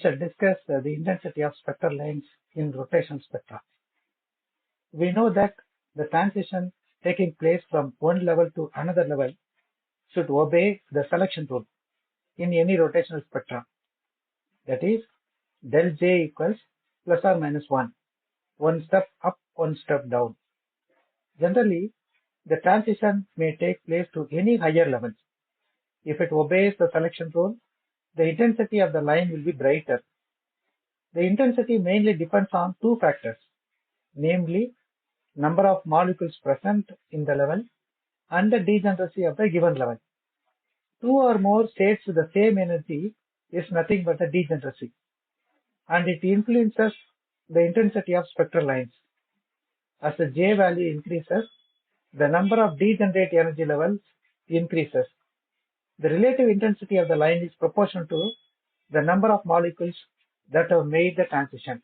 shall discuss the intensity of spectral lines in rotational spectra. We know that the transition taking place from one level to another level should obey the selection rule in any rotational spectra. That is, del J equals plus or minus 1, one step up, one step down. Generally, the transition may take place to any higher levels. If it obeys the selection rule, the intensity of the line will be brighter. The intensity mainly depends on two factors, namely number of molecules present in the level and the degeneracy of the given level. Two or more states with the same energy is nothing but a degeneracy, and it influences the intensity of spectral lines. As the J value increases, the number of degenerate energy levels increases. The relative intensity of the line is proportional to the number of molecules that have made the transition.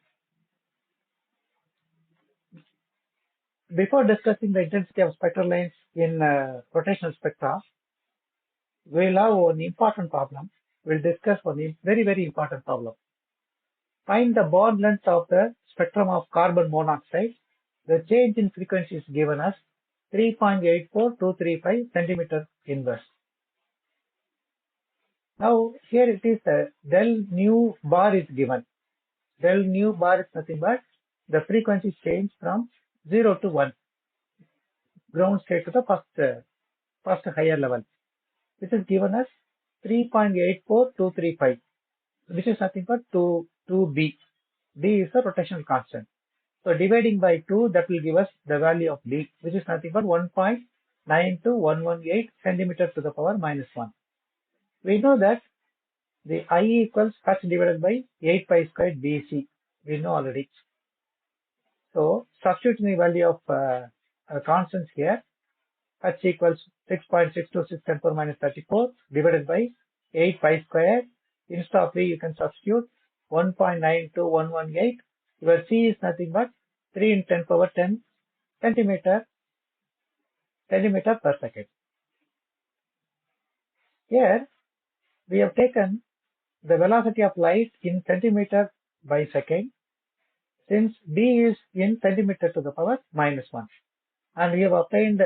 Before discussing the intensity of spectral lines in rotational spectra, we'll have one important problem. We'll discuss one very important problem. Find the bond length of the spectrum of carbon monoxide. The change in frequency is given as 3.84235 centimeter inverse. Now here it is del nu bar is given. Del nu bar is nothing but the frequency change from 0 to 1, ground state to the first higher level. This is given as 3.84235, which is nothing but 2b. B is the rotational constant. So dividing by 2, that will give us the value of B, which is nothing but 1.92118 centimeter to the power minus 1. We know that the I equals h divided by 8 pi squared BC. We know already. So substituting the value of constants here, h equals 6.626 10 to the power minus 34 divided by 8 pi squared. Instead of V, you can substitute 1.92118. Your C is nothing but 3 in 10 power 10 centimeter per second. Here we have taken the velocity of light in centimeter by second, since d is in centimeter to the power minus 1, and we have obtained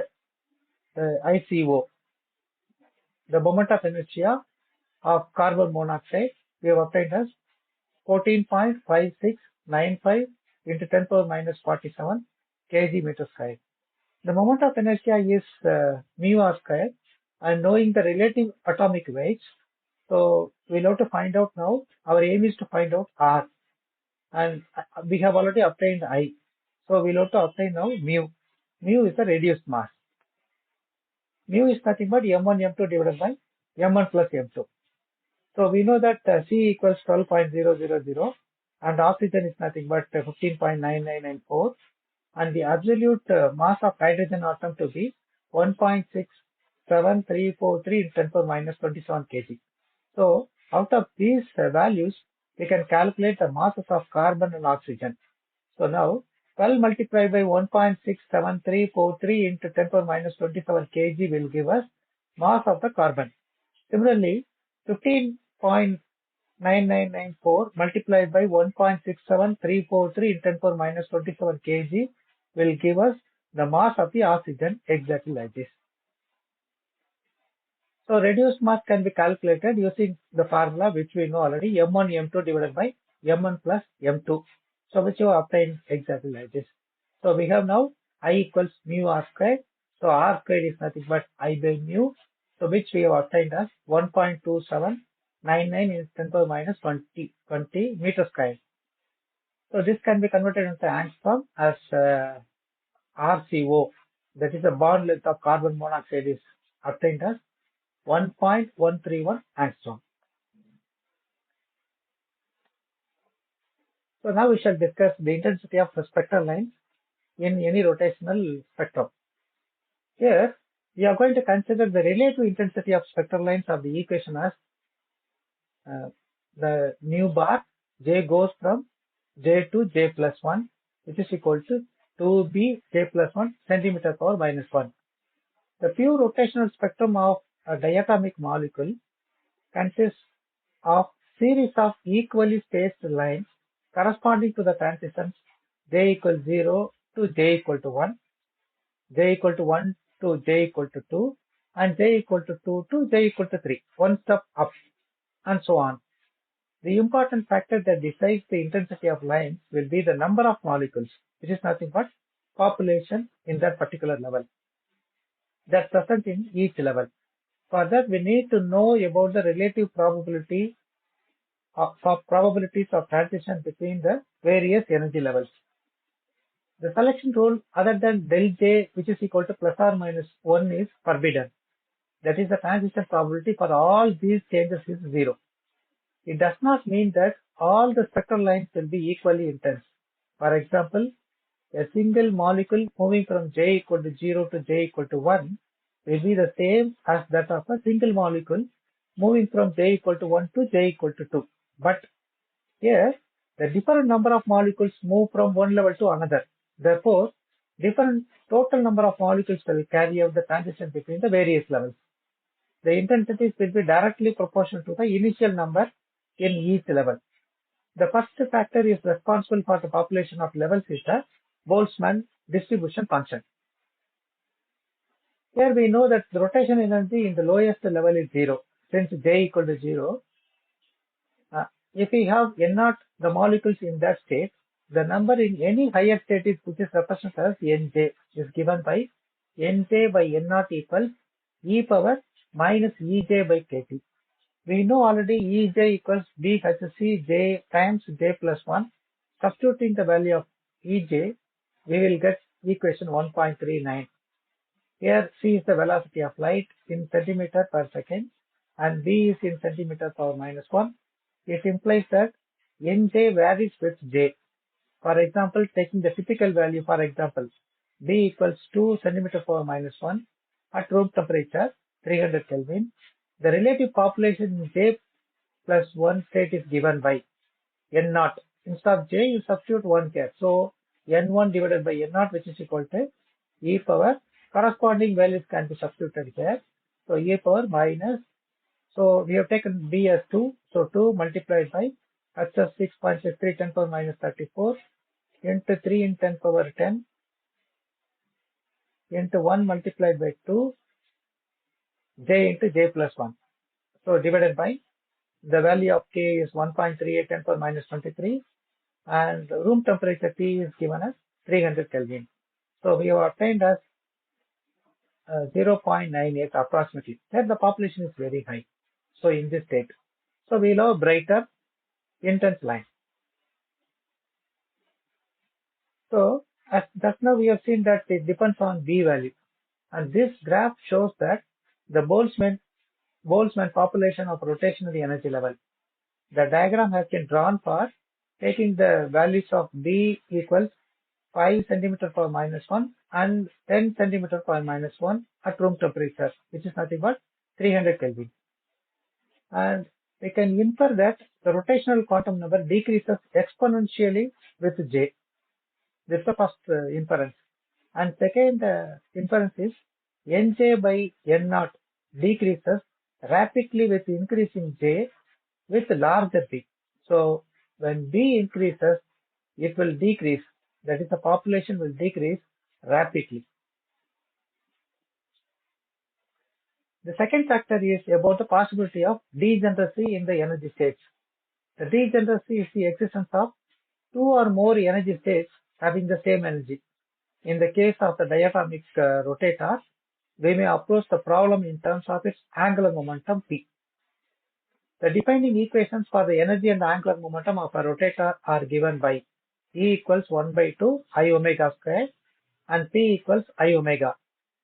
the ICO, the moment of inertia of carbon monoxide. We have obtained as 14.5695 into 10 power minus 47 kg meter square. The moment of inertia is mu r square, and knowing the relative atomic weights, so we'll have to find out now. Our aim is to find out r, and we have already obtained I. So we'll have to obtain now mu. Mu is the reduced mass. Mu is nothing but m1 m2 divided by m1 plus m2. So we know that C equals 12.000, and oxygen is nothing but 15.9994, and the absolute mass of hydrogen atom to be 1.67343 in 10 to the power minus 27 kg. So out of these values, we can calculate the masses of carbon and oxygen. So now 12 multiplied by 1.67343 into 10 to the power minus 27 kg will give us mass of the carbon. Similarly, 15.9994 multiplied by 1.67343 in 10 to the power minus 27 kg will give us the mass of the oxygen, exactly like this. So reduced mass can be calculated using the formula which we know already, m1 m2 divided by m1 plus m2. So which you obtain exactly like this. So we have now I equals mu r squared. So r squared is nothing but I by mu. So which we have obtained as 1.2799 in 10 to the power minus 20 meter squared. So this can be converted into angstrom as RCO, that is the bond length of carbon monoxide, is obtained as 1.131 angstrom. So now we shall discuss the intensity of the spectral lines in any rotational spectrum. Here we are going to consider the relative intensity of spectral lines of the equation as the nu bar, J goes from J to J plus 1, which is equal to 2b J plus 1 centimeter power minus 1. The pure rotational spectrum of a diatomic molecule consists of series of equally spaced lines corresponding to the transitions j equals 0 to j equal to 1, j equal to 1 to j equal to 2, and j equal to 2 to j equal to 3, one step up, and so on. The important factor that decides the intensity of lines will be the number of molecules, which is nothing but population in that particular level that's present in each level. For that, we need to know about the relative probabilities of transition between the various energy levels. The selection rule other than del J, which is equal to plus or minus 1, is forbidden. That is, the transition probability for all these changes is 0. It does not mean that all the spectral lines will be equally intense. For example, a single molecule moving from J equal to 0 to J equal to 1 will be the same as that of a single molecule moving from J equal to 1 to J equal to 2. But here, the different number of molecules move from one level to another. Therefore, different total number of molecules will carry out the transition between the various levels. The intensities will be directly proportional to the initial number in each level. The first factor is responsible for the population of levels is the Boltzmann distribution function. Here we know that the rotation energy in the lowest level is 0. Since J equal to 0, if we have N0 the molecules in that state, the number in any higher state is which is represented as Nj is given by Nj by N0 equals e power minus Ej by Kt. We know already Ej equals BHC J times J plus 1. Substituting the value of Ej, we will get equation 1.39. Here C is the velocity of light in centimeter per second and B is in centimeter power minus 1. It implies that Nj varies with J. For example, taking the typical value, for example, B equals 2 centimeter power minus 1 at room temperature 300 Kelvin. The relative population in J plus 1 state is given by N0. Instead of J, you substitute 1 here. So, N1 divided by N0, which is equal to e power. Corresponding values can be substituted here. So, e power minus. So, we have taken B as 2. So, 2 multiplied by H as 6.63 10 power minus 34 into 3 in 10 power 10 into 1 multiplied by 2 J into J plus 1. So, divided by the value of K is 1.38 10 power minus 23 and room temperature T is given as 300 Kelvin. So, we have obtained as 0.98 approximately. Here the population is very high. So, in this state. So, we will have brighter intense line. So, as just now we have seen that it depends on B value. And this graph shows that the Boltzmann population of rotational energy level. The diagram has been drawn for taking the values of B equals 5 centimeter per minus 1 and 10 centimeter per minus 1 at room temperature, which is nothing but 300 Kelvin. And we can infer that the rotational quantum number decreases exponentially with J. This is the first inference. And second inference is Nj by N0 decreases rapidly with increasing J with larger B. So, when B increases, it will decrease. That is, the population will decrease rapidly. The second factor is about the possibility of degeneracy in the energy states. The degeneracy is the existence of two or more energy states having the same energy. In the case of the diatomic rotator, we may approach the problem in terms of its angular momentum P. The defining equations for the energy and angular momentum of a rotator are given by E equals 1 by 2 I omega square and P equals I omega.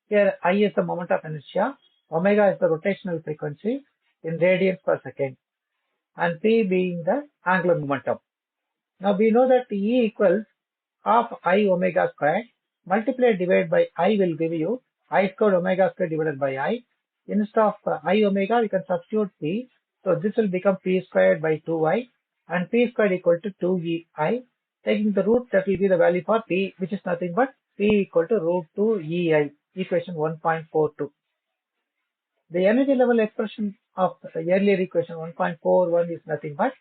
Here I is the moment of inertia, omega is the rotational frequency in radians per second and P being the angular momentum. Now we know that E equals half I omega square multiplied divided by I will give you I squared omega squared divided by I. Instead of I omega, we can substitute P. So this will become P squared by 2I and P squared equal to 2EI. Taking the root, that will be the value for P, which is nothing but P equal to root 2 EI, equation 1.42. The energy level expression of the earlier equation 1.41 is nothing but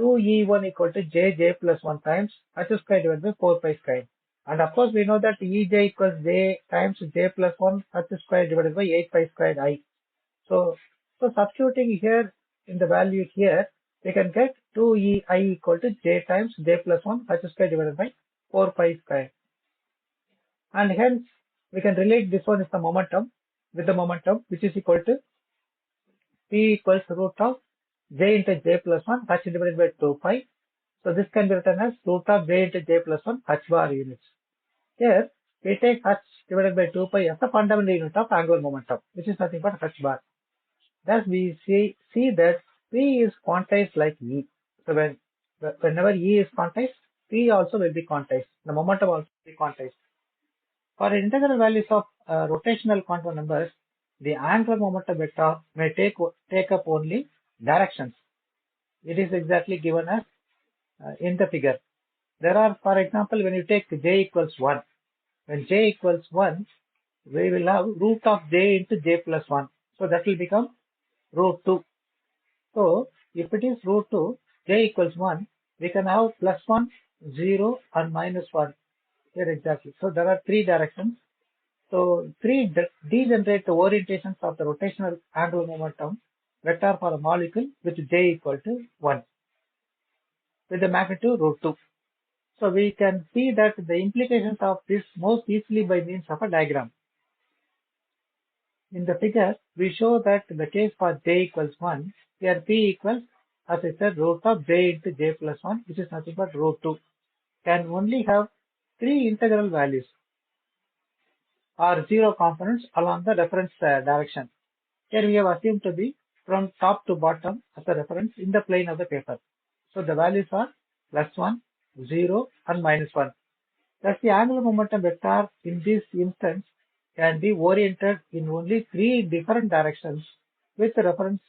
2E1 equal to Jj plus 1 times h square divided by 4 pi square. And of course, we know that Ej equals J times J plus 1 h square divided by 8 pi squared I. So substituting here in the value here, we can get 2EI equal to J times J plus 1 h square divided by 4 pi square. And hence, we can relate this one is the momentum with the momentum which is equal to P equals root of J into J plus 1 h divided by 2 pi. So this can be written as root of J into J plus 1 h bar units. Here, we take h divided by 2 pi as the fundamental unit of angular momentum, which is nothing but h bar. Thus, we see that P is quantized like E. So whenever E is quantized, P also will be quantized. The momentum also will be quantized. For integral values of rotational quantum numbers, the angular momentum vector may take up only directions. It is exactly given as in the figure. There are, for example, when you take J equals 1, when J equals 1, we will have root of J into J plus 1. So that will become root 2. So if it is root 2, J equals 1, we can have plus 1, 0 and minus 1 here exactly. So there are three directions. So three degenerate orientations of the rotational angular momentum vector for a molecule with J equal to 1 with the magnitude root 2. So we can see that the implications of this most easily by means of a diagram. In the figure, we show that in the case for J equals 1, here P equals, as I said, root of J into J plus 1, which is nothing but root 2, can only have three integral values or zero components along the reference direction. Here we have assumed to be from top to bottom as a reference in the plane of the paper. So the values are plus 1, 0 and minus 1. Thus the angular momentum vector in this instance can be oriented in only three different directions with the reference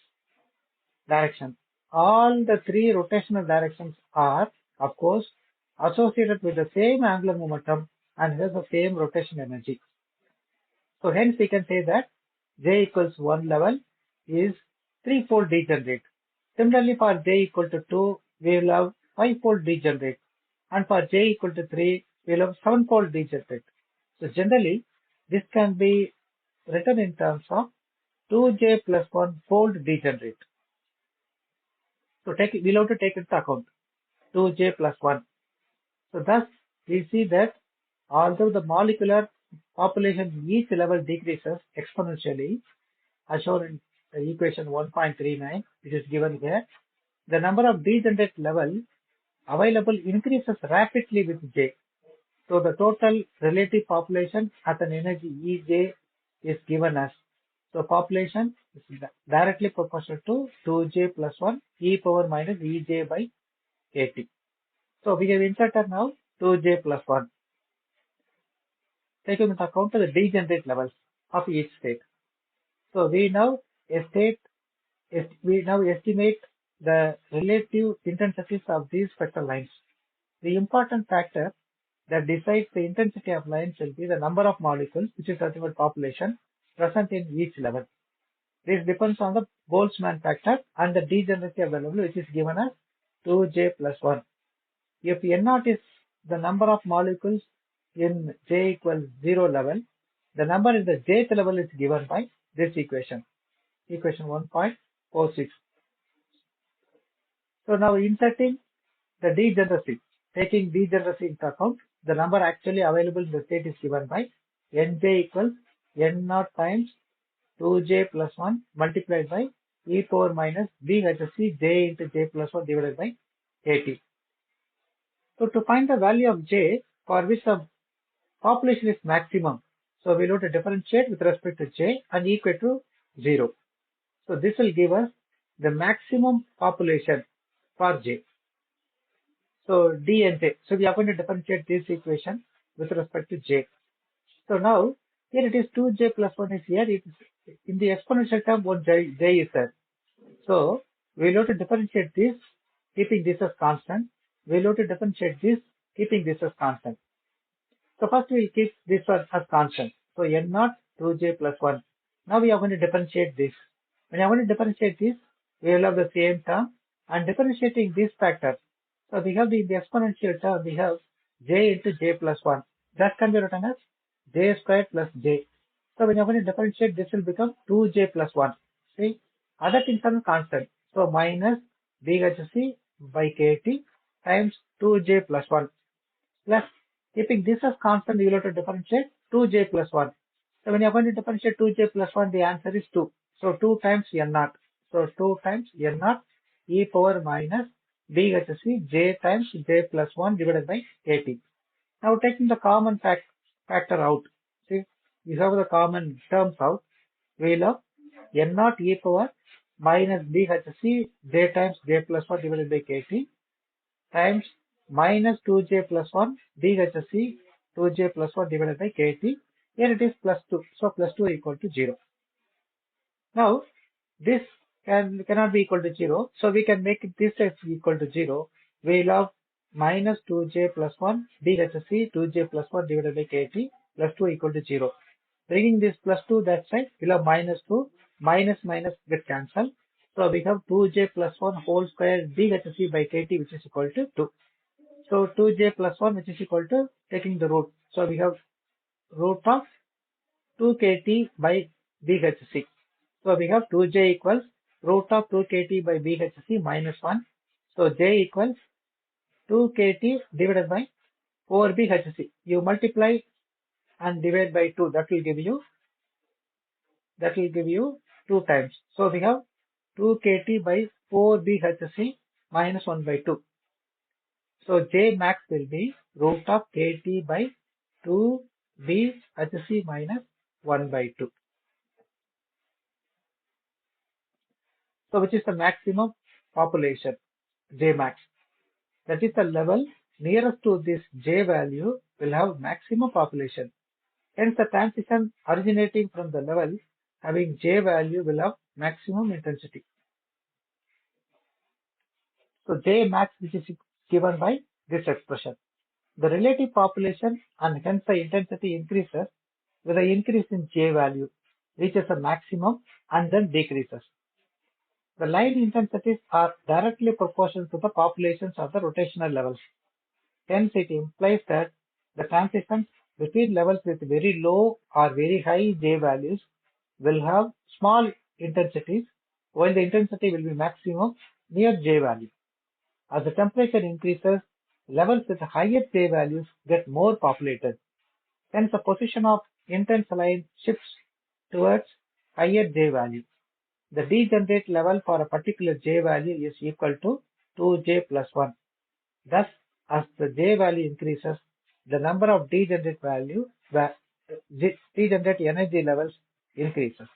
direction. All the three rotational directions are, of course, associated with the same angular momentum and has the same rotation energy. So hence we can say that J equals 1 level is threefold degenerate. Similarly for J equal to 2, we will have fivefold degenerate. And for J equal to 3, we will have sevenfold degenerate. So generally, this can be written in terms of 2J plus 1 fold degenerate. So we'll have to take into account 2J plus 1. So thus, we see that although the molecular population in each level decreases exponentially, as shown in the equation 1.39, which is given here, the number of degenerate level available increases rapidly with J. So the total relative population at an energy Ej is given as. So population is directly proportional to 2J plus 1 e power minus Ej by kT. So we have inserted now 2J plus 1. Taking into account the degenerate levels of each state. So we now estimate the relative intensities of these spectral lines. The important factor that decides the intensity of lines will be the number of molecules, which is nothing but population, present in each level. This depends on the Boltzmann factor and the degeneracy of the level, which is given as 2J plus 1. If N0 is the number of molecules in J equals 0 level, the number in the Jth level is given by this equation 1.46. So now inserting the degeneracy, taking degeneracy into account, the number actually available in the state is given by Nj equals N0 times 2J plus 1 multiplied by e power minus Bhc J into J plus 1 divided by kT. So to find the value of J for which the population is maximum, so we have to differentiate with respect to J and equal to 0. So this will give us the maximum population for J. So D and J. So we are going to differentiate this equation with respect to J. So now here it is 2J plus 1 is here. It is in the exponential term one J is there. So we will have to differentiate this, keeping this as constant. We will have to differentiate this, keeping this as constant. So first we will keep this one as constant. So N0 2J plus 1. Now we are going to differentiate this. When I want to differentiate this, we will have the same term and differentiating this factor. So we have the exponential term, we have j into j plus 1. That can be written as j squared plus j. So when you are going to differentiate, this will become 2j plus 1. See, other things are constant. So minus bhc by kt times 2j plus 1 plus keeping this as constant, you will have to differentiate 2j plus 1. So when you are going to differentiate 2j plus 1, the answer is 2. So 2 times n naught. So 2 times n naught e power minus bhc j times j plus 1 divided by kt. Now taking the common factor out. See, we have the common terms out. We will have n naught e power minus bhc j times j plus 1 divided by kt times minus 2j plus 1 bhc 2j plus 1 divided by kt. Here it is plus 2. So plus 2 equal to 0. Now this cannot be equal to 0. So we can make this as equal to 0. We will have minus 2j plus 1 bhc 2j plus 1 divided by kt plus 2 equal to 0. Bringing this plus 2 that side, we will have minus 2. Minus get cancelled. So we have 2j plus 1 whole square bhc by kt which is equal to 2. So 2j plus 1 which is equal to taking the root. So we have root of 2 kt by bhc. So we have 2j equals root of 2 kt by bhc minus 1. So j equals 2 kt divided by 4 bhc. You multiply and divide by 2. That will give you 2 times. So we have 2 kt by 4 bhc minus 1 by 2. So j max will be root of kt by 2 bhc minus 1 by 2. So which is the maximum population, j max. That is the level nearest to this j value will have maximum population. Hence the transition originating from the level having j value will have maximum intensity. So j max which is given by this expression. The relative population and hence the intensity increases with the increase in j value reaches a maximum and then decreases. The line intensities are directly proportional to the populations of the rotational levels. Hence it implies that the transitions between levels with very low or very high j values will have small intensities while the intensity will be maximum near j value. As the temperature increases, levels with higher j values get more populated. Hence the position of intense line shifts towards higher j value. The degenerate level for a particular j value is equal to 2j plus 1. Thus, as the j value increases, the number of degenerate energy levels increases.